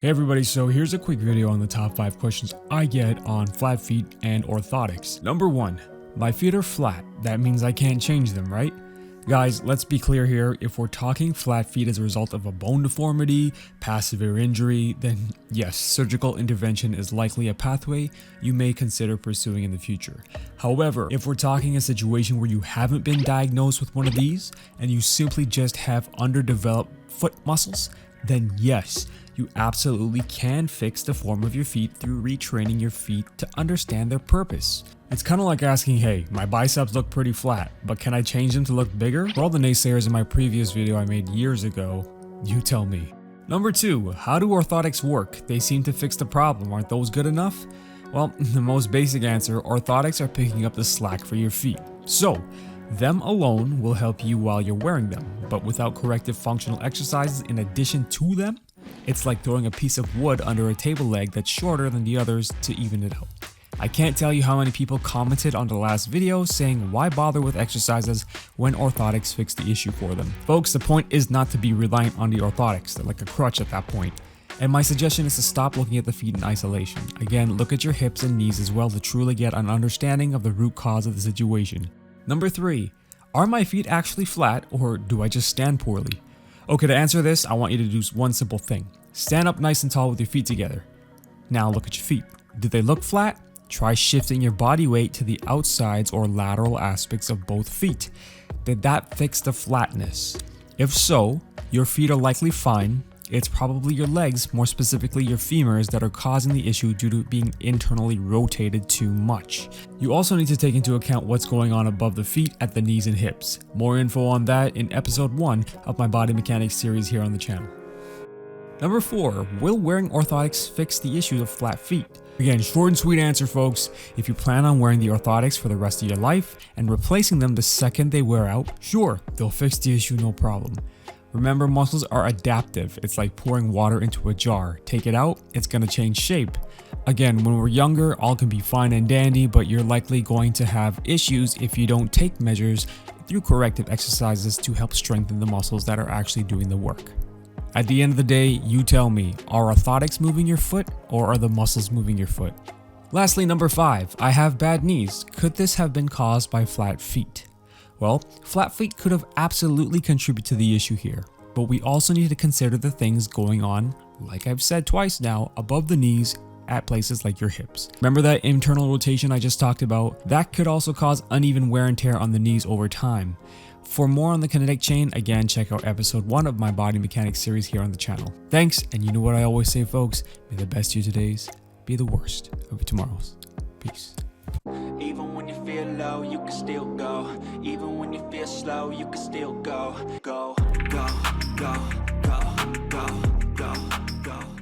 Hey everybody, so here's a quick video on the top 5 questions I get on flat feet and orthotics. Number 1, my feet are flat, that means I can't change them, right? Guys, let's be clear here, if we're talking flat feet as a result of a bone deformity, passive ear injury, then yes, surgical intervention is likely a pathway you may consider pursuing in the future. However, if we're talking a situation where you haven't been diagnosed with one of these, and you simply just have underdeveloped foot muscles, then yes, you absolutely can fix the form of your feet through retraining your feet to understand their purpose. It's kind of like asking, hey, my biceps look pretty flat, but can I change them to look bigger? For all the naysayers in my previous video I made years ago, you tell me. Number 2, how do orthotics work? They seem to fix the problem, aren't those good enough? Well, the most basic answer, orthotics are picking up the slack for your feet. So, them alone will help you while you're wearing them, but without corrective functional exercises in addition to them, it's like throwing a piece of wood under a table leg that's shorter than the others to even it out. I can't tell you how many people commented on the last video saying why bother with exercises when orthotics fix the issue for them. Folks, the point is not to be reliant on the orthotics, they're like a crutch at that point. And my suggestion is to stop looking at the feet in isolation. Again, look at your hips and knees as well to truly get an understanding of the root cause of the situation. Number 3, are my feet actually flat or do I just stand poorly? Okay, to answer this, I want you to do one simple thing. Stand up nice and tall with your feet together. Now look at your feet. Do they look flat? Try shifting your body weight to the outsides or lateral aspects of both feet. Did that fix the flatness? If so, your feet are likely fine. It's probably your legs, more specifically your femurs, that are causing the issue due to being internally rotated too much. You also need to take into account what's going on above the feet at the knees and hips. More info on that in episode 1 of my body mechanics series here on the channel. Number 4, will wearing orthotics fix the issue of flat feet? Again, short and sweet answer, folks. If you plan on wearing the orthotics for the rest of your life and replacing them the second they wear out, sure, they'll fix the issue no problem. Remember, muscles are adaptive. It's like pouring water into a jar. Take it out, it's going to change shape. Again, when we're younger, all can be fine and dandy, but you're likely going to have issues if you don't take measures through corrective exercises to help strengthen the muscles that are actually doing the work. At the end of the day, you tell me, are orthotics moving your foot or are the muscles moving your foot? Lastly, number 5, I have bad knees. Could this have been caused by flat feet? Well, flat feet could have absolutely contributed to the issue here, but we also need to consider the things going on, like I've said twice now, above the knees at places like your hips. Remember that internal rotation I just talked about? That could also cause uneven wear and tear on the knees over time. For more on the kinetic chain, again, check out episode 1 of my body mechanics series here on the channel. Thanks, and you know what I always say, folks, may the best of your todays be the worst of your tomorrows. Peace. Even when you feel low, you can still go. Even when you feel slow, you can still go.